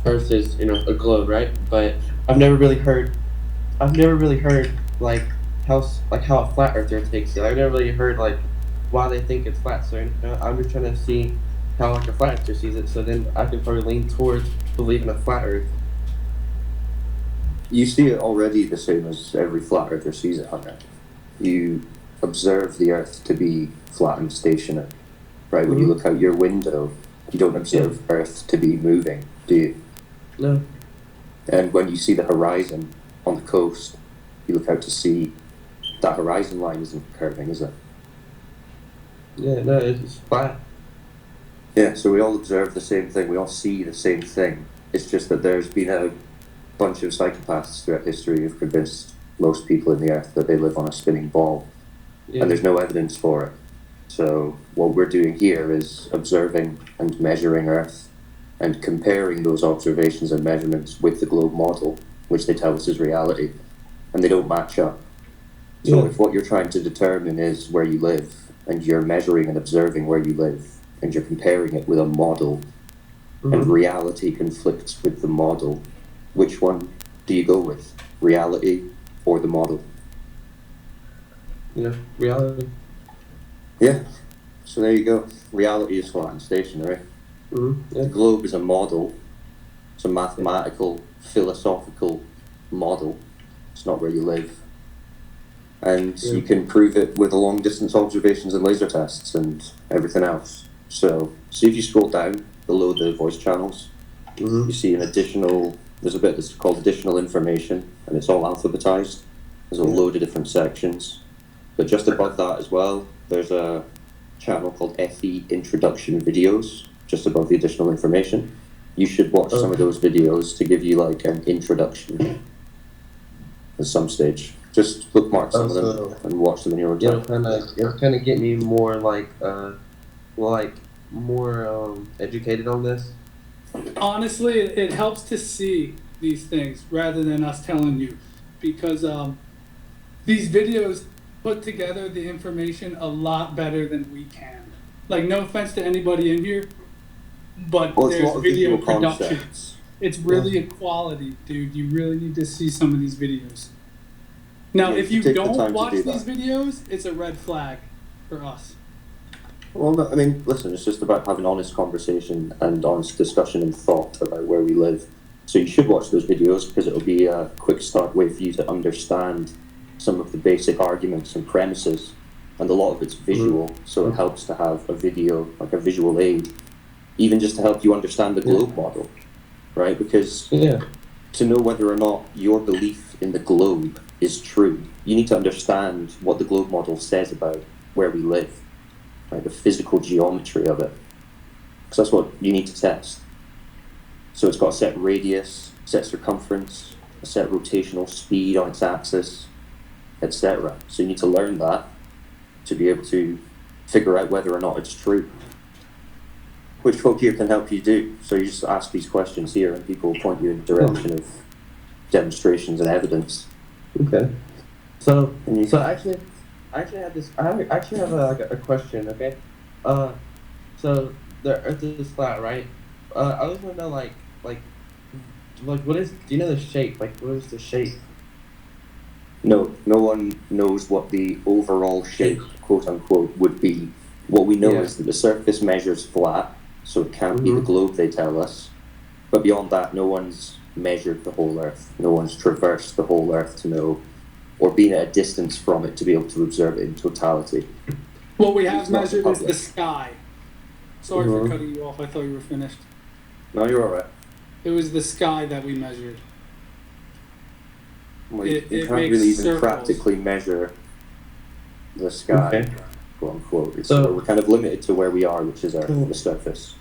Earth is, a globe, right? But I've never really heard, like how a flat earther takes it. I've never really heard like why they think it's flat. So I'm just trying to see how like a flat earther sees it. So then I can probably lean towards believing a flat Earth. You see it already the same as every flat earther sees it, Hunter. You observe the Earth to be flat and stationary, right? When you Mm-hmm. look out your window, you don't observe Earth to be moving, do you? No. And when you see the horizon on the coast, you look out to sea, that horizon line isn't curving, is it? Yeah. No. It's just flat. Yeah, so we all observe the same thing, we all see the same thing. It's just that there's been a bunch of psychopaths throughout history who've convinced most people in the Earth that they live on a spinning ball, Yeah. and there's no evidence for it. So what we're doing here is observing and measuring Earth and comparing those observations and measurements with the globe model, which they tell us is reality, and they don't match up. So Yeah. if what you're trying to determine is where you live, and you're measuring and observing where you live, and you're comparing it with a model, and Mm-hmm. reality conflicts with the model, which one do you go with? Reality or the model? Reality. Yeah. So there you go. Reality is flat and stationary. Mm-hmm. The Yeah. globe is a model. It's a mathematical, philosophical model. It's not where you live. And Yeah. you can prove it with long distance observations and laser tests and everything else. So see if you scroll down below the voice channels, Mm-hmm. you see there's a bit that's called additional information, and it's all alphabetized. There's a Yeah. load of different sections. But just above that as well, there's a channel called FE Introduction Videos, just above the additional information. You should watch some of those videos to give you like an introduction at some stage. Just bookmark some of them and watch them in your own time. It'll kind of get me more like more educated on this. Honestly, it helps to see these things rather than us telling you, because these videos put together the information a lot better than we can. Like, no offense to anybody in here, but Well, it's a there's lot of video visual production. concepts. It's really a quality, dude. You really need to see some of these videos. Now, Yeah, if you take the time don't to watch do these that. videos, it's a red flag for us. Well, no, I mean, listen, it's just about having honest conversation and honest discussion and thought about where we live. So you should watch those videos because it'll be a quick start way for you to understand some of the basic arguments and premises. And a lot of it's visual, so it helps to have a video, like a visual aid, even just to help you understand the globe model, right? Because Yeah. to know whether or not your belief in the globe is true, you need to understand what the globe model says about where we live, right? The physical geometry of it. Because that's what you need to test. So it's got a set radius, set circumference, a set rotational speed on its axis, etc. So you need to learn that to be able to figure out whether or not it's true. Which folk here can help you do. So you just ask these questions here and people will point you in the direction of demonstrations and evidence. Okay. So And you, I actually have this. Actually have a question. Okay. Uh, so the Earth is flat, right? I just want to know like what is? Do you know the shape? Like what is the shape? no one knows what the overall shape, quote unquote, would be. What we know Yeah. is that the surface measures flat, so it can't be the globe they tell us. But beyond that, no one's measured the whole Earth. No one's traversed the whole Earth to know, or been at a distance from it to be able to observe it in totality. What we It's have not measured is the public. sky. Sorry for cutting you off. I thought you were finished. No, you're all right. It was the sky that we measured. Well, It- you it can't makes really even circles. practically measure the sky, Okay. quote unquote. So- We're kind of limited to where we are, which is the surface.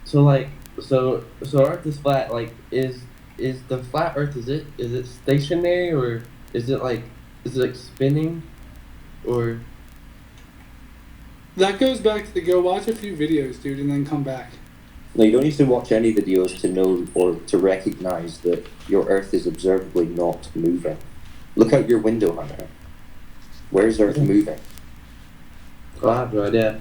So like so Earth is flat. Like is the flat Earth is it stationary or is it like spinning or That goes back to the go watch a few videos, dude, and then come back. No, you don't need to watch any videos to know or to recognize that your Earth is observably not moving. Look out your window, Hunter. Where's Earth moving? oh, I have no idea.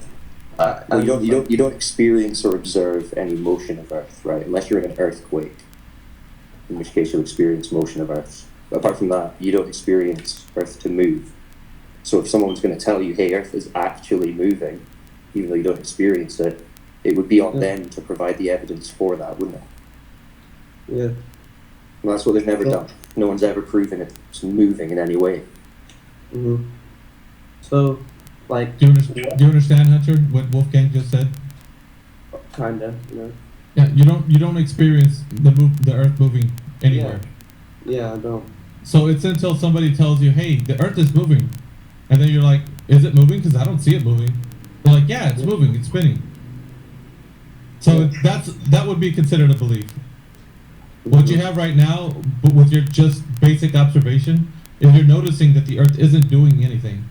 Well, you don't experience or observe any motion of Earth, right? Unless you're in an earthquake, in which case you'll experience motion of Earth. But apart from that, you don't experience Earth to move. So if someone's going to tell you, hey, Earth is actually moving, even though you don't experience it, it would be on them to provide the evidence for that, wouldn't it? Yeah. Well, that's what they've never done. No one's ever proven it's moving in any way. Mm-hmm. So, like, Do you understand, Hunter, what Wolfgang just said? kinda, you know. Yeah, you don't experience the Earth moving anywhere. Yeah, I don't. So it's until somebody tells you, hey, the Earth is moving, and then you're like, is it moving? Because I don't see it moving. They're like, yeah, it's moving, it's spinning. So that would be considered a belief. What you have right now, but with your just basic observation, is you're noticing that the Earth isn't doing anything.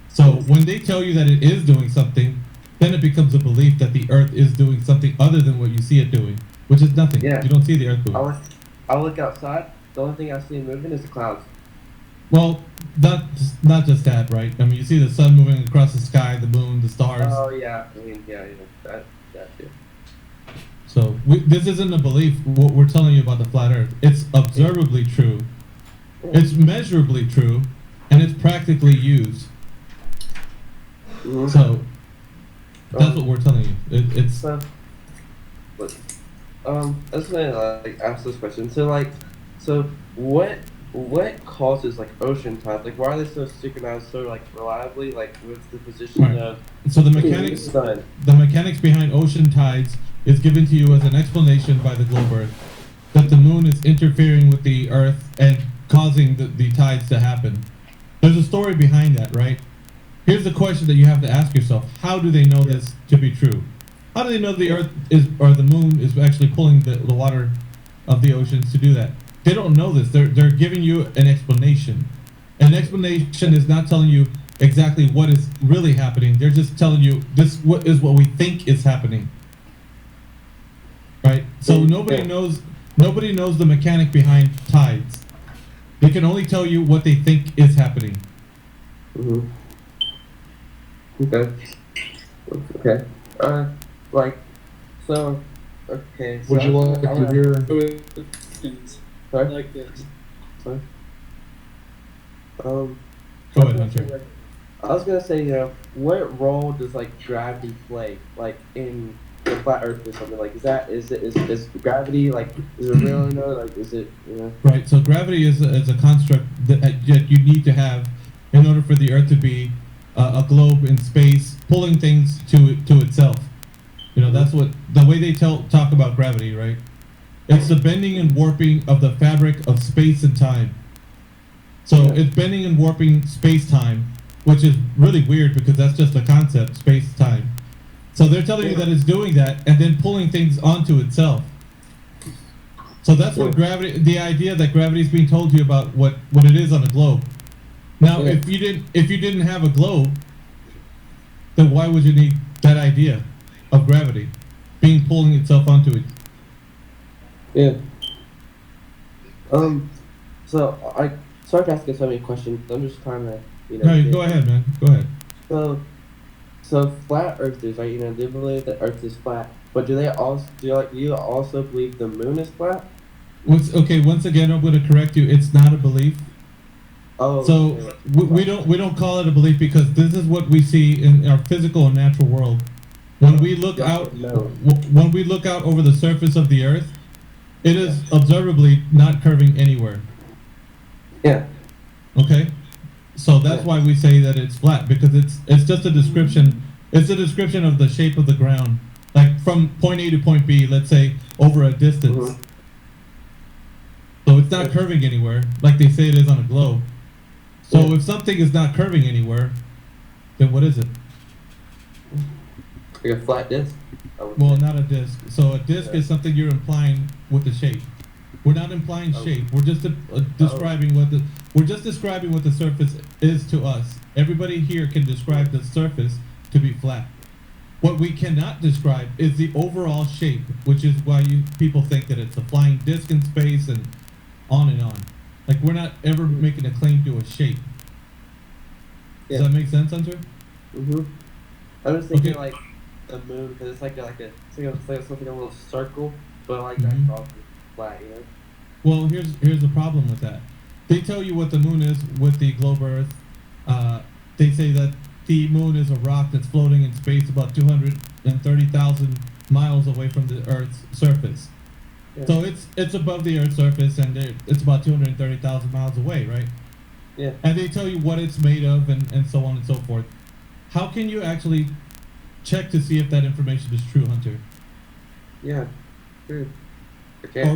So when they tell you that it is doing something, then it becomes a belief that the Earth is doing something other than what you see it doing, which is nothing. Yeah. You don't see the Earth moving. I look outside. The only thing I see moving is the clouds. Well, not just that, right? I mean, you see the sun moving across the sky, the moon, the stars. Oh yeah, I mean that too. So this isn't a belief. What we're telling you about the flat Earth, it's observably true, it's measurably true, and it's practically used. Mm-hmm. So that's what we're telling you. It's So, I was gonna like ask this question. So what causes like ocean tides? Like, why are they so synchronized so like reliably? Like with the position Right. of so the the mechanics sun? the mechanics behind ocean tides is given to you as an explanation by the globe Earth that the moon is interfering with the Earth and causing the tides to happen. There's a story behind that, right? Here's the question that you have to ask yourself: how do they know this to be true? How do they know the Earth is or the moon is actually pulling the water of the oceans to do that? They don't know this. They're giving you an explanation. An explanation is not telling you exactly what is really happening. They're just telling you this is what we think is happening. Right? So nobody knows the mechanic behind tides. They can only tell you what they think is happening. Mm-hmm. Okay. Okay. Like, so. Okay. So Would you like to hear? Questions Sorry. like this. Sorry. Go ahead, Hunter. I was gonna say, what role does like gravity play, like in the flat Earth or something? Like, is gravity like is it real or no? Like, is it Right. So gravity is a construct that you need to have in order for the Earth to be a globe in space, pulling things to itself. That's what the way they talk about gravity, right? It's the bending and warping of the fabric of space and time. So it's bending and warping space-time, which is really weird because that's just a concept, space-time. So they're telling you that it's doing that and then pulling things onto itself. So that's what gravity, the idea that gravity is being told to you about what it is on a globe. Now, if you didn't have a globe, then why would you need that idea of gravity being pulling itself onto it? Yeah. So sorry for asking so many questions. I'm just trying to No, go ahead, man. Go ahead. So flat earthers, right? They believe that Earth is flat, but do you also believe the moon is flat? Okay, once again, I'm going to correct you. It's not a belief. Oh. So okay. we don't call it a belief because this is what we see in our physical and natural world. When we look out over the surface of the Earth, it is observably not curving anywhere. Yeah. Okay, so that's why we say that it's flat, because it's just a description. It's a description of the shape of the ground, like from point A to point B. Let's say over a distance. Mm-hmm. So it's not curving anywhere, like they say it is on a globe. So if something is not curving anywhere, then what is it? Like a flat disc? Well, not a disc. So a disc is something you're implying with the shape. We're not implying shape. We're just describing what the surface is to us. Everybody here can describe the surface to be flat. What we cannot describe is the overall shape, which is why people think that it's a flying disc in space and on and on. Like, we're not ever making a claim to a shape. Does that make sense, Hunter? Mm-hmm. I was thinking Okay. like the moon because it's like something a little circle, but like Mhm. that's also flat, you know. Well, here's the problem with that. They tell you what the moon is with the globe Earth. They say that the moon is a rock that's floating in space about 230,000 miles away from the Earth's surface. Yeah. So it's above the Earth's surface, and it's about 230,000 miles away, right? Yeah. And they tell you what it's made of, and so on and so forth. How can you actually check to see if that information is true, Hunter? Yeah. True. Okay.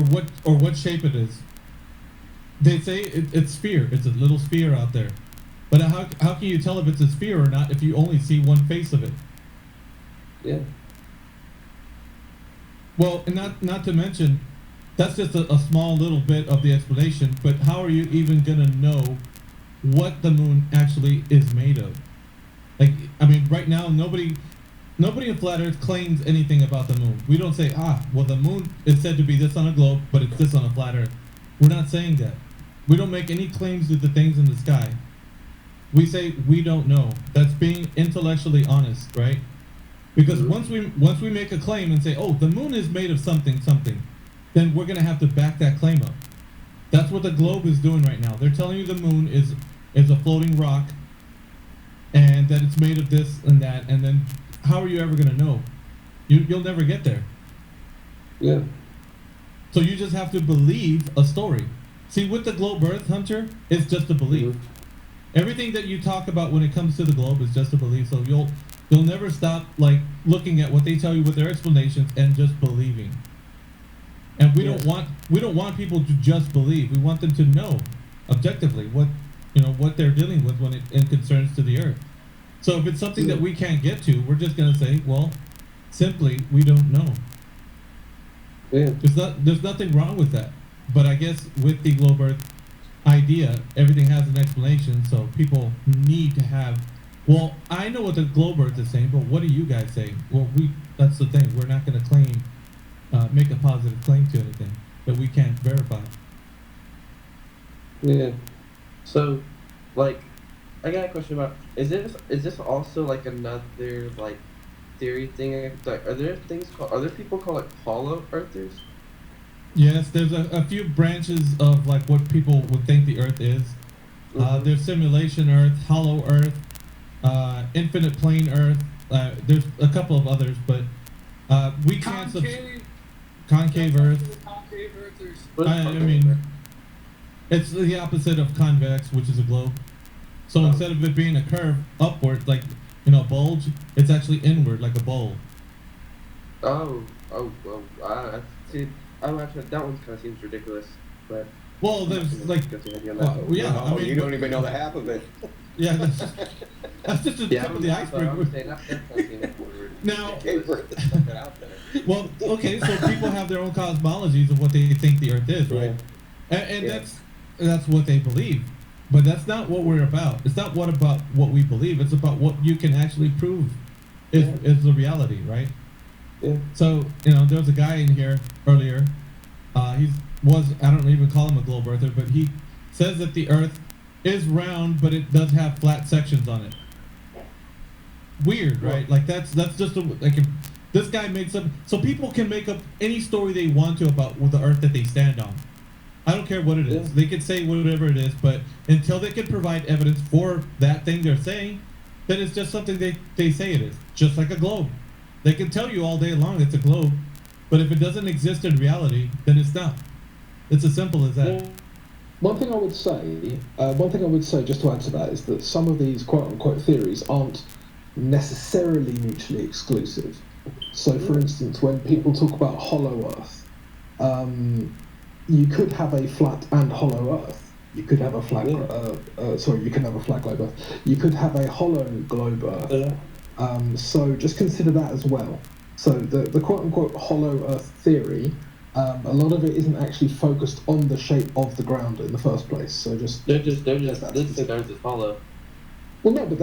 Or what shape it is? They say it's sphere. It's a little sphere out there. But how can you tell if it's a sphere or not if you only see one face of it? Yeah. Well, and not to mention, that's just a small little bit of the explanation. But how are you even gonna know what the moon actually is made of? Like, I mean, right now nobody in flat Earth claims anything about the moon. We don't say, well, the moon is said to be this on a globe, but it's this on a flat Earth. We're not saying that. We don't make any claims to the things in the sky. We say we don't know. That's being intellectually honest, right? Because once we make a claim and say, oh, the moon is made of something, then we're gonna have to back that claim up. That's what the globe is doing right now. They're telling you the moon is a floating rock, and that it's made of this and that, and then how are you ever gonna know? You'll never get there. Yeah. So you just have to believe a story. See, with the globe Earth, Hunter, it's just a belief. Everything that you talk about when it comes to the globe is just a belief. So you'll never stop like looking at what they tell you with their explanations and just believing. And we don't want people to just believe. We want them to know objectively what they're dealing with when it concerns to the Earth. So if it's something that we can't get to, we're just gonna say, well, simply we don't know. Yeah. There's nothing wrong with that. But I guess with the globe Earth idea, everything has an explanation, so people need to have. Well, I know what the globe Earth is saying, but what are you guys saying? Well, that's the thing. We're not going to make a positive claim to anything that we can't verify. Yeah. So, like, I got a question about is this also like another like theory thing? Like, are there people called like hollow earthers? Yes, there's a few branches of like what people would think the Earth is. There's simulation Earth, hollow Earth, infinite plane Earth. There's a couple of others, but we can't concave Earth. Concave Earth. I mean, it's the opposite of convex, which is a globe. So instead of it being a curve upward, like a bulge, it's actually inward, like a bowl. I see. Actually, that one kind of seems ridiculous, but. Well, there's like, yeah. I mean, you don't even know the half of it. Yeah, that's just the tip of the iceberg. Now, well, okay, so people have their own cosmologies of what they think the Earth is, right? And that's what they believe. But that's not what we're about. It's not about what we believe. It's about what you can actually prove is the reality, right? Yeah. So, there was a guy in here earlier. I don't even call him a globe earther, but he says that the Earth is round, but it does have flat sections on it. Weird, right? Like that's just if this guy makes up. So people can make up any story they want to about the Earth that they stand on. I don't care what it is. They can say whatever it is, but until they can provide evidence for that thing they're saying, then it's just something they say it is. Just like a globe. They can tell you all day long it's a globe, but if it doesn't exist in reality, then it's not. It's as simple as that. One thing I would say, just to add to that, is that some of these quote-unquote theories aren't necessarily mutually exclusive. So, for instance, when people talk about hollow Earth, you could have a flat and hollow Earth. You could have a flat. You can have a flat globe Earth. You could have a hollow globe Earth. So just consider that as well. So the quote-unquote hollow Earth theory, a lot of it isn't actually focused on the shape of the ground in the first place. So they're just the Earth is hollow. Well, no, but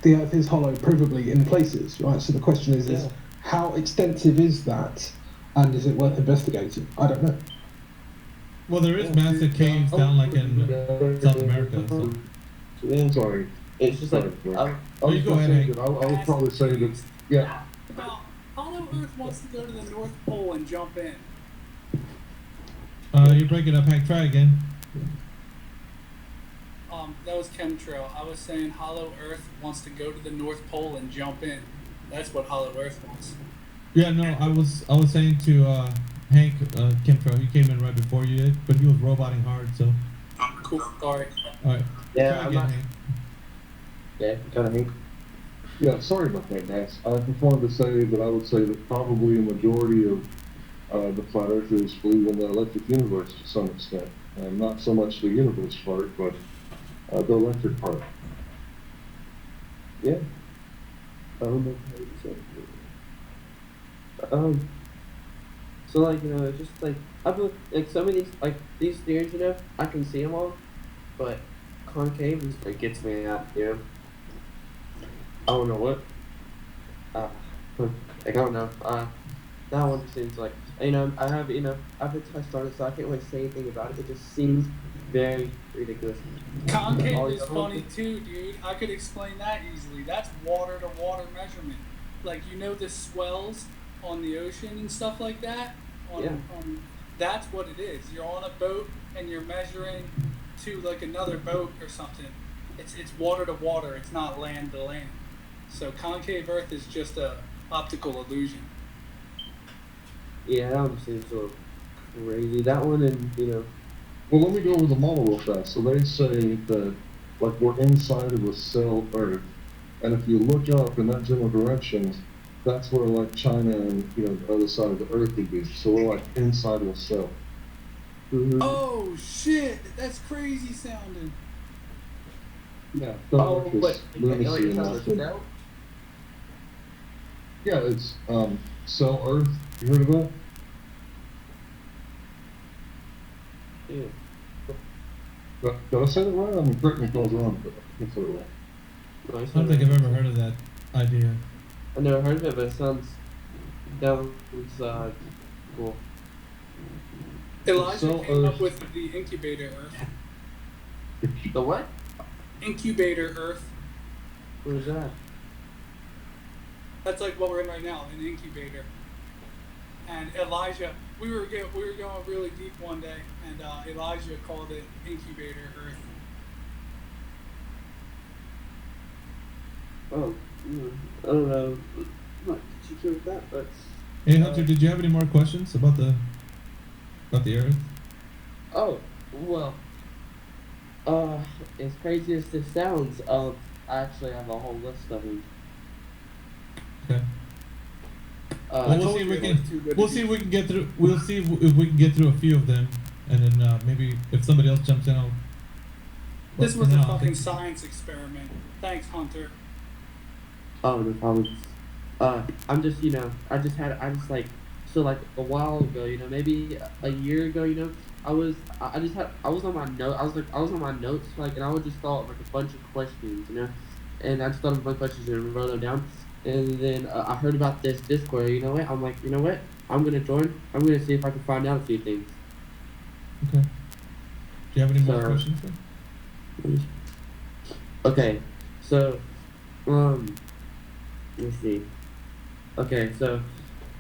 the Earth is hollow provably in places, right? So the question is how extensive is that, and is it worth investigating? I don't know. Well, there is massive caves down like in South America. So. I'm sorry. It's just like Sorry, I, I Oh, was you go gonna ahead, say Hank. that I would probably say that, yeah, About Hollow Earth wants to go to the North Pole and jump in. You're breaking up, Hank. Try again. That was chemtrail. I was saying Hollow Earth wants to go to the North Pole and jump in. That's what Hollow Earth wants. Yeah, no, I was saying to Hank, Kimtro, he came in right before you did, but he was roboting hard, so. Cool. Sorry. All right. yeah, Try I'm again, not. Hank. Yeah, kind of Hank. yeah, sorry about that, guys. I just wanted to say that I would say that probably a majority of the flat earthers believe in the electric universe to some extent. Not so much the universe part, but the electric part. Yeah. I don't know how you say it. So like it's just like I believe like some of these theories, I can see them all, but concave is what gets me out, I don't know what. Like I don't know. That one seems like I have I've been touched on it, so I can't really say anything about it. It just seems very ridiculous. Concave All is the other funny ones- too, dude. I could explain that easily. That's water to water measurement. Like the swells on the ocean and stuff like that. Yeah. That's what it is. You're on a boat and you're measuring to like another boat or something. It's water to water. It's not land to land. So concave Earth is just a optical illusion. Yeah, that one seems a little crazy. That one and Well, let me go over the model real fast. So they say that, like, we're inside of a cell Earth, and if you look up in that general direction, that's where, like, China and, the other side of the Earth would be. So we're, like, inside of a cell. Oh shit! That's crazy sounding. Yeah. oh, Like but this lunacy it's and not all. a cell? Yeah, it's, Cell Earth. You heard of that? Yeah. Did I say that right? I mean, correct me if I was wrong, but I think I said it right. No, I don't think I've ever heard of that idea. I never heard of it, but it sounds cool. Elijah So, came up with the incubator Earth. The what? Incubator Earth. What is that? That's like what we're in right now, an incubator. And Elijah, we were going really deep one day, and Elijah called it Incubator Earth. Oh, I don't know. I'm not too sure with that, but Hey, Hunter, did you have any more questions about the Earth? oh, well, as crazy as this sounds, I actually have a whole list of them. Okay. Uh, Well, I told you it was too good we'll to see be if we can get through. We'll see if we can get through a few of them, and then maybe if somebody else jumps in, I'll. This but was for a now, I fucking think- science experiment. Thanks, Hunter. Oh, no problem. I'm just, like, so like a while ago, maybe a year ago, I was on my note, I was on my notes, like, and I would just thought like a bunch of questions, and I just thought of a bunch of questions and wrote them down, and then I heard about this Discord, I'm like, I'm gonna join, I'm gonna see if I can find out a few things. Okay. Do you have any more So- questions? Then? Okay, so, let's see. Okay, so,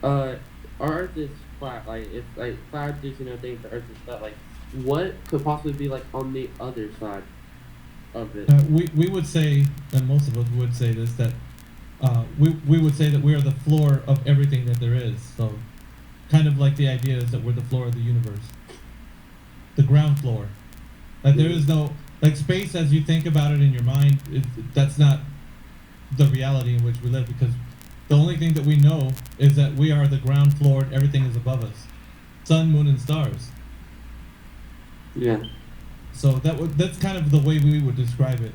our Earth is flat. Like, if like flat Earthers, think the Earth is flat. Like, what could possibly be like on the other side of it? We would say, and most of us would say this, that we would say that we are the floor of everything that there is. So, kind of like the idea is that we're the floor of the universe, the ground floor. Like there is no like space as you think about it in your mind. That's not the reality in which we live, because the only thing that we know is that we are the ground floor and everything is above us, sun, moon, and stars. Yeah. So that's kind of the way we would describe it.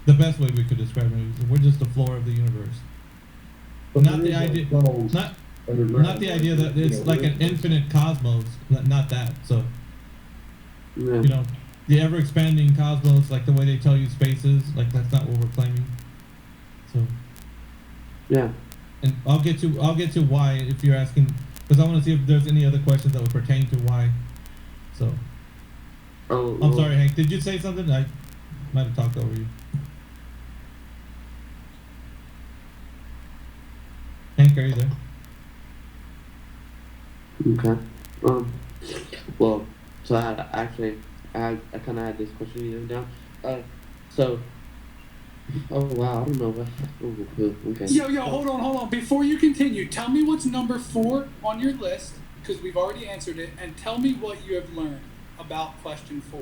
The best way we could describe it is we're just the floor of the universe. But Not there the is, like, idea- tunnels Not underground, not the idea that it's like an infinite cosmos. Not that. So Yeah. The ever expanding cosmos, like the way they tell you space is, like that's not what we're claiming. So, Yeah. and I'll get to why if you're asking, because I want to see if there's any other questions that would pertain to why. So, Oh. I'm well, sorry, Hank. Did you say something? I might have talked over you. Hank, are you there? Okay. Well, so I kind of had this question written down. So, oh wow, I don't know what. Oh, okay. Yo, hold on. Before you continue, tell me what's number 4 on your list, because we've already answered it, and tell me what you have learned about question 4.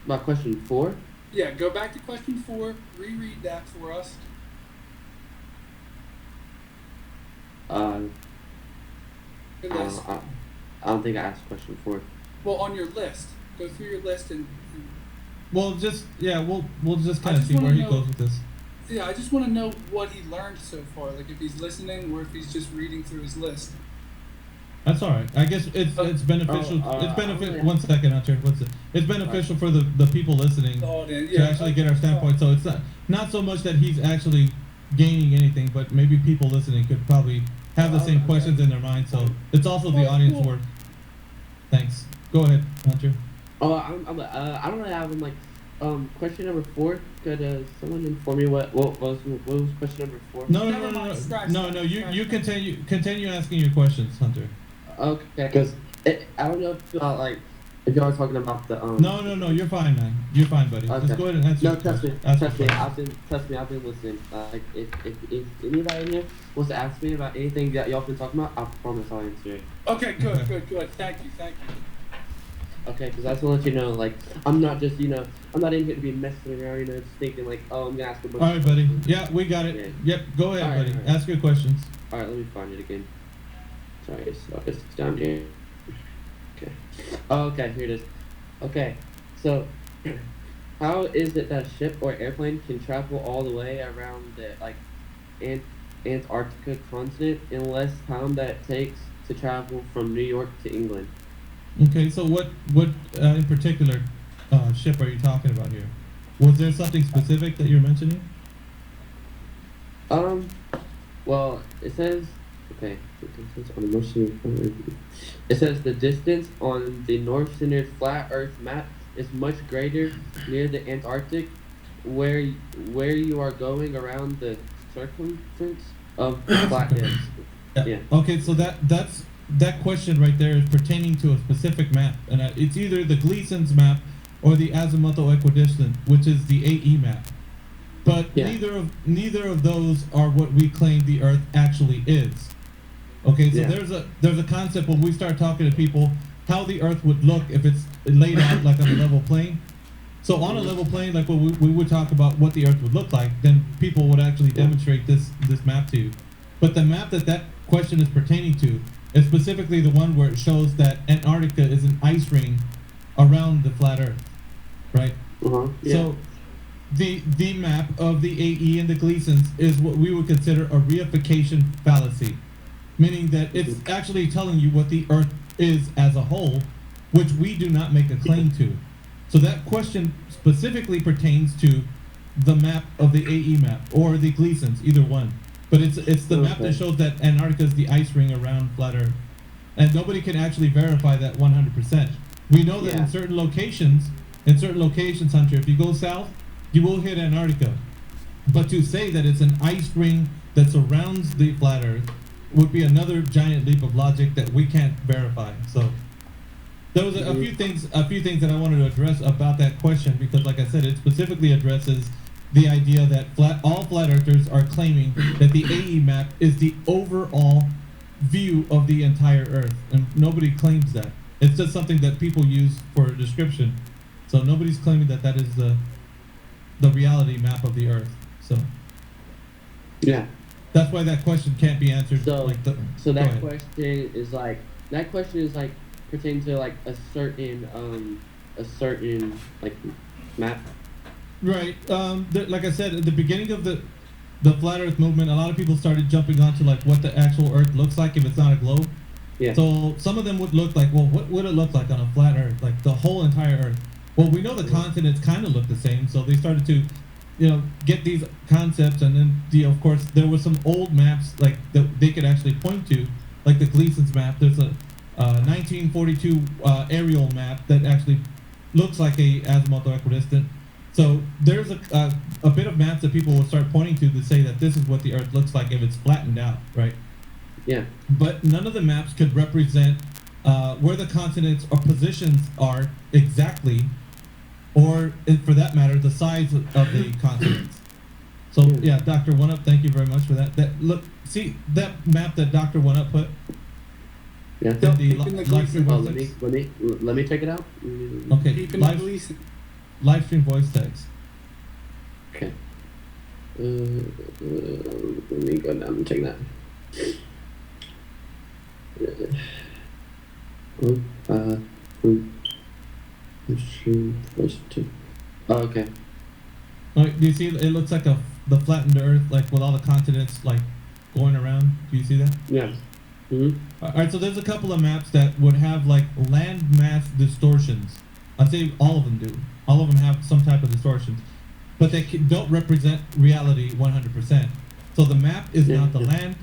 About question 4. Yeah, go back to question 4, reread that for us. Your list. I don't think I asked question 4. Well, on your list. Go through your list and Well, just yeah, we'll just I kind of just see wanna where he know- goes with this. yeah, I just want to know what he learned so far. Like if he's listening or if he's just reading through his list. That's all right. I guess it's beneficial. It's benefit. yeah. 1 second, Hunter. It's beneficial for the people listening The audience, to actually get our standpoint. So it's not so much that he's actually gaining anything, but maybe people listening could probably have the same questions in their mind. So it's also the audience work. Thanks. Go ahead, Hunter. Oh, I don't really have them like. Question number 4. Could someone inform me what was question number 4? No. Never mind, scratch No. that. You continue asking your questions, Hunter. Okay, because I don't know if y'all are talking about the No. You're fine, man. You're fine, buddy. Okay. Just go ahead and answer. No, your trust me. question. Ask your Trust me. I've been listening. Like, if anybody in here wants to ask me about anything that y'all been talking about, I promise I'll answer it. Okay, good. Thank you. Okay, because I just want to let you know, like, I'm not just, I'm not in here to be messing around, just thinking like, oh, I'm gonna ask a bunch. All right, buddy. Yeah, we got it. Yeah. Yep. Go ahead, All right, buddy. all right. Ask your questions. All right, let me find it again. Sorry, it's down here. Okay. Oh, okay, here it is. Okay, so how is it that a ship or airplane can travel all the way around the Antarctica continent in less time that it takes to travel from New York to England? Okay, so what in particular ship are you talking about here? Was there something specific that you're mentioning? Well, it says, okay, it says the distance on the north-centered flat Earth map is much greater near the Antarctic, where you are going around the circumference of the flathead. Yeah. Okay, so that question right there is pertaining to a specific map, and it's either the Gleason's map or the azimuthal equidistant, which is the AE map. But Yeah. neither of those are what we claim the Earth actually is. Okay, so Yeah. there's a concept when we start talking to people how the Earth would look if it's laid out like on a level plane. So on a level plane, like when we would talk about what the Earth would look like, then people would actually demonstrate this map to you. But the map that question is pertaining to is specifically the one where it shows that Antarctica is an ice ring around the flat Earth, right? Yeah. So the map of the AE and the Gleasons is what we would consider a reification fallacy, meaning that it's actually telling you what the Earth is as a whole, which we do not make a claim to. So that question specifically pertains to the map of the AE map or the Gleasons, either one. But it's the map that shows that Antarctica is the ice ring around flat Earth, and nobody can actually verify that 100%. We know that in certain locations, Hunter, if you go south, you will hit Antarctica. But to say that it's an ice ring that surrounds the flat Earth would be another giant leap of logic that we can't verify. So there was a few things that I wanted to address about that question, because like I said, it specifically addresses the idea that all flat earthers are claiming that the AE map is the overall view of the entire Earth, and nobody claims that. It's just something that people use for a description. So nobody's claiming that is the reality map of the Earth. So Yeah. that's why that question can't be answered. So go that ahead. question is like pertaining to like a certain like map. Right. Like I said, at the beginning of the flat Earth movement, a lot of people started jumping onto like what the actual Earth looks like if it's not a globe. Yeah. So some of them would look like, well, what would it look like on a flat Earth, like the whole entire Earth? Well, we know the continents kind of look the same, so they started to, get these concepts, and then of course there were some old maps like that they could actually point to, like the Gleason's map. There's a 1942 aerial map that actually looks like a azimuthal equidistant. So there's a bit of maps that people will start pointing to say that this is what the Earth looks like if it's flattened out, right? Yeah. But none of the maps could represent where the continents or positions are exactly, or for that matter, the size of the continents. So yeah, Dr. One Up, thank you very much for that. See that map that Dr. One Up put. Yeah. In the live stream Oh, voice text. let me check it out. Okay, Keeping live stream voice text. Okay. Let me go down and check that. Oh, okay. Do you see? It looks like the flattened Earth, like with all the continents like going around. Do you see that? Yeah. Mm-hmm. All right. So there's a couple of maps that would have like land mass distortions. I'd say all of them do. All of them have some type of distortions, but they don't represent reality 100%. So the map is not the land,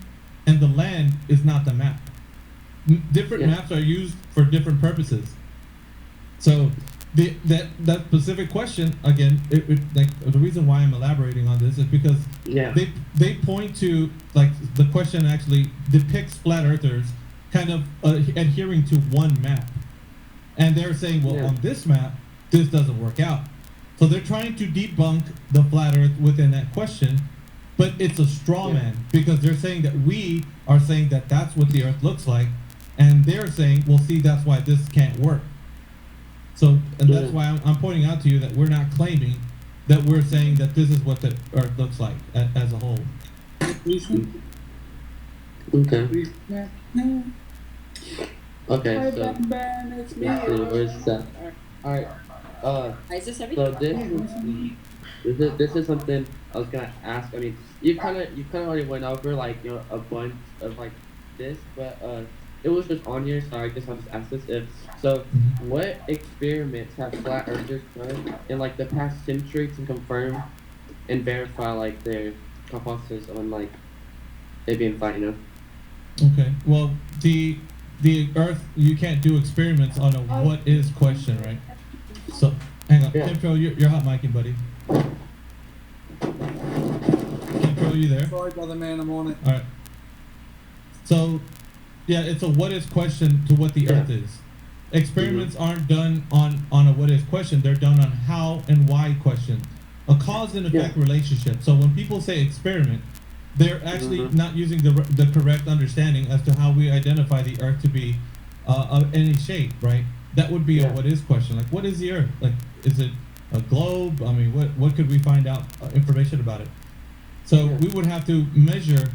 and the land is not the map. Different maps are used for different purposes. So that specific question again, like the reason why I'm elaborating on this is because they point to like the question actually depicts flat earthers kind of adhering to one map, and they're saying, well, on this map, this doesn't work out. So they're trying to debunk the flat earth within that question, but it's a straw man because they're saying that we are saying that that's what the earth looks like, and they're saying, well, see, that's why this can't work. So, and that's why I'm pointing out to you that we're not claiming that we're saying that this is what the earth looks like as a whole. Okay. Okay, so where's that? All right. Is this So everything? this is something I was gonna ask. I mean, you kind of already went over like a bunch of like this, but it was just on here, so I guess I'll just ask this. What experiments have flat earthers done in like the past century to confirm and verify like their hypothesis on like it being flat? Okay. Well, the Earth, you can't do experiments on a what is question, right? So hang on, Kimtro, you're hot micing, buddy. Kimtro, are you there? Sorry, brother man, I'm on it. All right. So, yeah, it's a what is question to what the Earth is. Experiments aren't done on a what is question. They're done on how and why question. A cause and effect relationship. So when people say experiment, they're actually not using the correct understanding as to how we identify the Earth to be of any shape, right? That would be a what is question. Like, what is the Earth? Like, is it a globe? I mean, what could we find out information about it? So we would have to measure,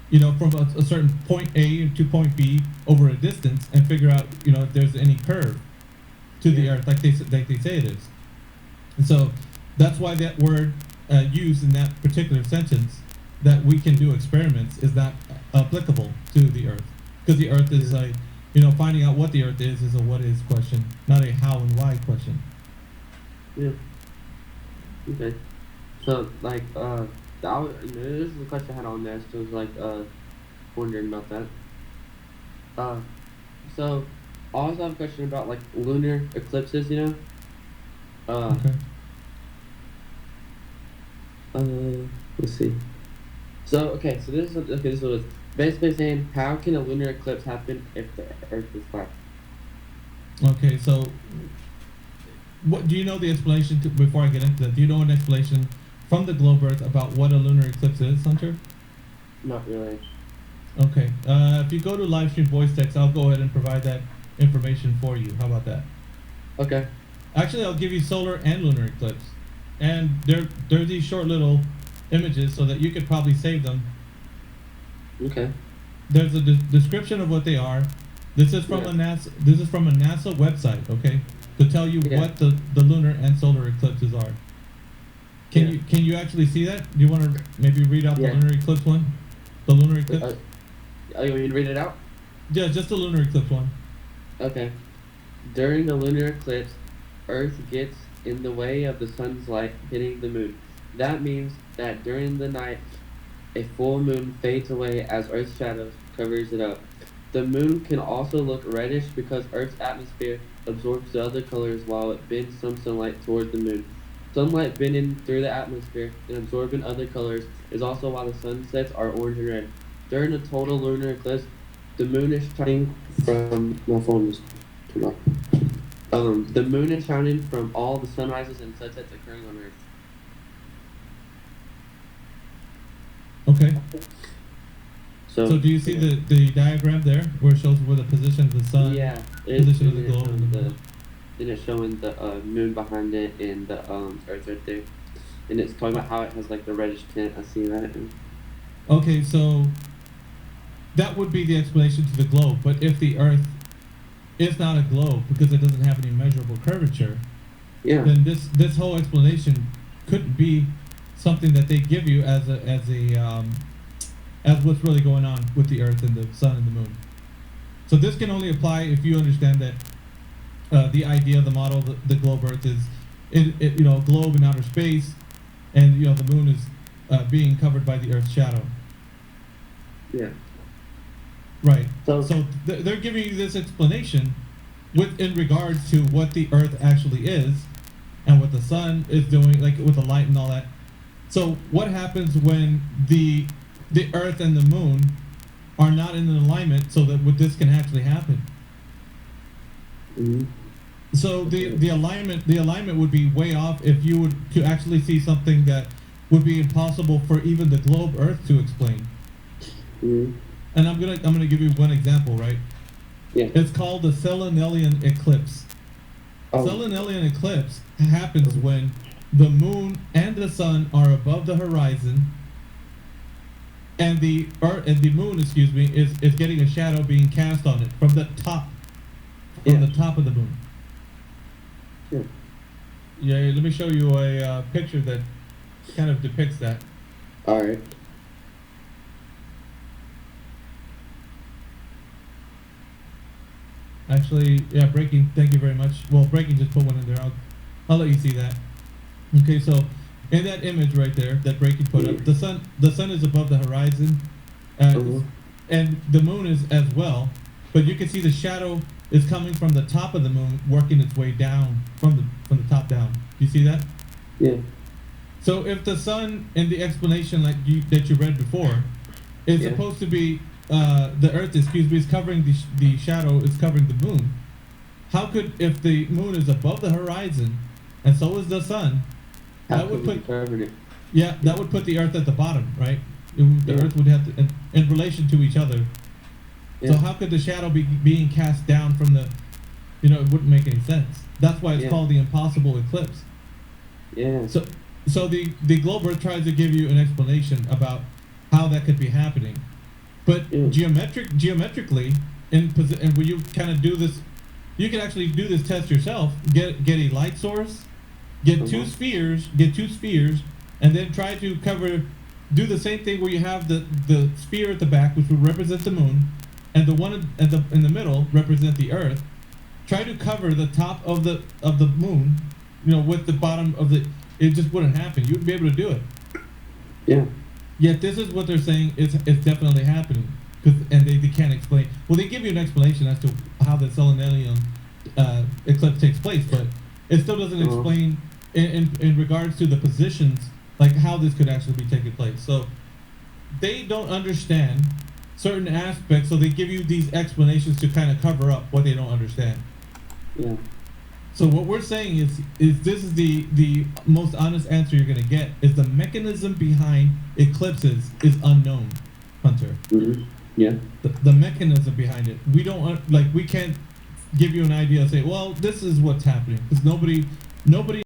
from a certain point A to point B over a distance and figure out, if there's any curve to the Earth, like they say it is. And so that's why that word used in that particular sentence, that we can do experiments, is not applicable to the Earth, because the Earth is like, finding out what the Earth is a what is question, not a how and why question. Yeah. Okay. So like this is the question I had on there. So I was like wondering about that. So I also have a question about like lunar eclipses. Okay. Let's see. So this was basically saying, how can a lunar eclipse happen if the Earth is flat? Okay, so what do you know the explanation before I get into that? Do you know an explanation from the globe Earth about what a lunar eclipse is, Hunter? Not really. Okay. If you go to live stream voice text, I'll go ahead and provide that information for you. How about that? Okay. Actually, I'll give you solar and lunar eclipse, and they're these short little images so that you could probably save them. Okay. There's a description of what they are. This is from a NASA. This is from a NASA website. Okay, to tell you what the lunar and solar eclipses are. Can you actually see that? Do you want to maybe read out the lunar eclipse one? The lunar eclipse. You want me to read it out? Yeah, just the lunar eclipse one. Okay. During the lunar eclipse, Earth gets in the way of the sun's light hitting the moon. That means that during the night, a full moon fades away as Earth's shadow covers it up. The moon can also look reddish because Earth's atmosphere absorbs the other colors while it bends some sunlight toward the moon. sunlight bending through the atmosphere and absorbing other colors is also why the sunsets are orange and red. During a total lunar eclipse, the moon is shining from my phone is too loud. The moon is shining from all the sunrises and sunsets occurring on Earth. Okay. So, So do you see the diagram there where it shows where the position of the sun? yeah, Position of the it's globe showing and the the, then it's showing the moon behind it and the Earth right there, and it's talking about how it has like the reddish tint. I see that. Okay, so that would be the explanation to the globe. But if the Earth is not a globe because it doesn't have any measurable curvature, Yeah. then this whole explanation couldn't be something that they give you as what's really going on with the Earth and the sun and the moon. So this can only apply if you understand that the idea of the model, the globe Earth is, a globe in outer space, and the moon is being covered by the Earth's shadow. Yeah. Right. So, So they're giving you this explanation in regards to what the Earth actually is and what the sun is doing, like with the light and all that. So what happens when the Earth and the moon are not in alignment so that this can actually happen? mhm. So the alignment would be way off if you would to actually see something that would be impossible for even the globe Earth to explain. Mhm. And I'm gonna give you one example, right? Yeah. It's called the Selenelian eclipse. Oh. Selenelian eclipse happens when the moon and the sun are above the horizon, and the moon, is getting a shadow being cast on it from the top, Yeah. the top of the moon. Yeah. Yeah, let me show you a picture that kind of depicts that. All right. Actually, yeah, Breaking, thank you very much. Well, Breaking just put one in there. I'll let you see that. Okay, so in that image right there that Breaking put up, the sun is above the horizon, Mhm. and the moon is as well. But you can see the shadow is coming from the top of the moon, working its way down from the top down. Do you see that? Yeah. So if the sun in the explanation that you read before is Yeah. supposed to be the Earth, is covering the shadow is covering the moon, how could, if the moon is above the horizon and so is the sun, How that would could we put cover it? that would put the Earth at the bottom, right? The Yeah. Earth would have to in relation to each other. So Yeah. how could the shadow be being cast down from the? It wouldn't make any sense. That's why it's Yeah. called the impossible eclipse. Yeah. So the globe Earth tries to give you an explanation about how that could be happening, but Yeah. geometrically, and when you kind of do this, you can actually do this test yourself. Get a light source, get two spheres, and then try to do the same thing where you have the sphere at the back, which would represent the moon, and the one in the middle represent the Earth. Try to cover the top of the moon, with the bottom of the. It just wouldn't happen. You wouldn't be able to do it. Yeah. Yet this is what they're saying is definitely happening, and they can't explain. Well, they give you an explanation as to how the Selenelian eclipse takes place, but it still doesn't Uh-huh. explain in regards to the positions, like how this could actually be taking place. So they don't understand certain aspects, so they give you these explanations to kind of cover up what they don't understand. Yeah. So what we're saying is this is the most honest answer you're gonna get, is the mechanism behind eclipses is unknown, Hunter. Mhm. Yeah. The mechanism behind it, we don't we can't give you an idea and say, well, this is what's happening, because nobody